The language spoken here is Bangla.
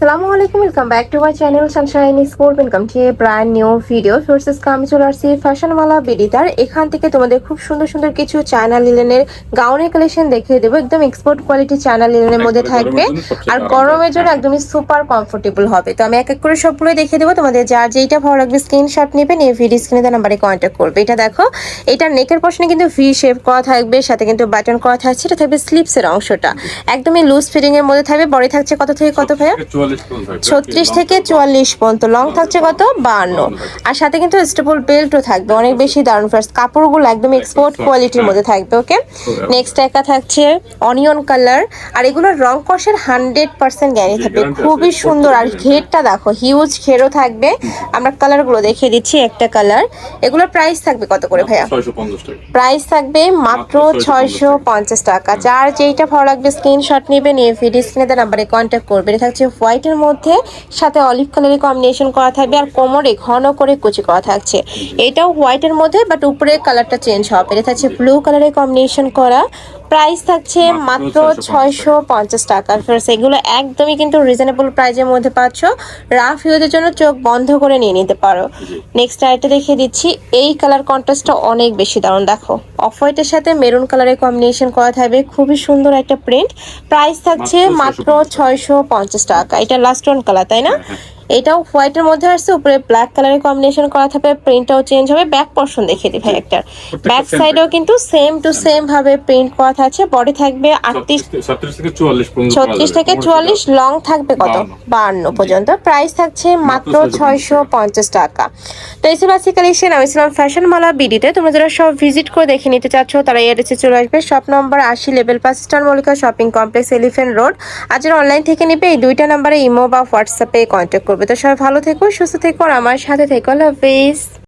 আসসালামু আলাইকুম, welcome back to my channel Sunshine school. Welcome to A brand new video. Sources আমি চলে আসছি ফ্যাশনওয়ালা বিডিতার। এখান থেকে তোমাদের খুব সুন্দর সুন্দর কিছু চায়না লিলেনের গাউনের কালেকশন দেখিয়ে দেবো। একদম এক্সপোর্ট কোয়ালিটি চায়না লিলেনের মধ্যে থাকবে, আর গরমের জন্য একদমই সুপার কমফোর্টেবল হবে। তো আমি এক এক করে সবগুলো দেখিয়ে দেবো। তোমাদের যার যেইটা ভালো লাগবে স্ক্রিনশট নেবেন, এই ভিডিও স্ক্রিনে দেওয়া নাম্বারে কন্ট্যাক্ট করবে। এটা দেখো, এটার নেকের পোর্শনে কিন্তু ভি শেপ করা থাকবে, সাথে কিন্তু বাটন করা থাকছে। এটা থাকবে স্লিপসের অংশটা, একদমই লুজ ফিটিং এর মধ্যে থাকবে। বডি থাকছে কত থেকে কত ভাইয়া? 36 থেকে 44 পর্যন্ত। লং থাকছে কত? 52। আর সাথে কিন্তু স্টেপল বেল্টও থাকবে, অনেক বেশি দারুণ। ফার্স্ট কাপড়গুলো একদম এক্সপোর্ট কোয়ালিটির মধ্যে থাকবে। ওকে, নেক্সট একটা থাকছে অনিয়ন কালার, আর এগুলোর রং কষের 100% গ্যারান্টি থাকবে। খুবই সুন্দর। আর ঘেরটা দেখো, হিউজ ঘেরও থাকবে। আমরা কালারগুলো দেখিয়ে দিচ্ছি। একটা কালার, এগুলোর প্রাইস থাকবে কত করে ভাইয়া? প্রাইস থাকবে মাত্র 650 টাকা। যার যেইটা ভালো লাগবে স্ক্রিনশট নেবেন, এই ভিডিও স্ক্রিনে দেওয়া নাম্বারে কন্ট্যাক্ট করবেন। এটা থাকছে হোয়াইটের মধ্যে, সাথে অলিভ কালারের কম্বিনেশন করা থাকবে, আর কোমরে ঘন করে কুচি করা থাকছে। এটাও হোয়াইটের মধ্যে, বাট উপরে কালারটা চেঞ্জ হবে। এটা থাকছে ব্লু কালারের কম্বিনেশন করা। প্রাইস থাকছে মাত্র 650 টাকা। এগুলো একদমই কিন্তু রিজনেবল প্রাইজের মধ্যে পাচ্ছ। রাফ ইউজের জন্য চোখ বন্ধ করে নিয়ে নিতে পারো। নেক্সট আরেকটা দেখিয়ে দিচ্ছি। এই কালার কন্ট্রাস্টটা অনেক বেশি দারুণ। দেখো, অফ হোয়াইটের সাথে মেরুন কালারের কম্বিনেশন করা থাকবে, খুবই সুন্দর একটা প্রিন্ট। প্রাইস থাকছে মাত্র 650 টাকা। এটা লাস্ট ওয়ান কালার, তাই না? এটাও হোয়াইটের মধ্যে আসছে, উপরে ব্ল্যাক কালারের কম্বিনেশন করা থাকবে। প্রিন্টটাও চেঞ্জ হবে। ব্যাক পোর্শন দেখিয়ে দিই ভাই একটা। ব্যাক সাইডেও কিন্তু সেম টু সেম ভাবে প্রিন্ট করা থাকছে। বডি থাকবে 36 থেকে 44, লং থাকবে কত? 52 পর্যন্ত। প্রাইস থাকছে মাত্র 650 টাকা। তো এই বাসি কালেকশন আমি ছিলাম ফ্যাশনওয়ালা বিডিতে। তোমরা যারা সব ভিজিট করে দেখে নিতে চাচ্ছ, তারা এই অ্যাড্রেসে চলে আসবে। Shop number 80, level 5, star Mallika shopping complex, elephant road. আর যারা অনলাইন থেকে নিবে, এই দুইটা নাম্বারে ইমো বা হোয়াটসঅ্যাপে কন্ট্যাক্ট করবে। তো সবাই ভালো থেকো, সুস্থ থেকো, আর আমার সাথে থেকো। আল্লাহ হাফেজ।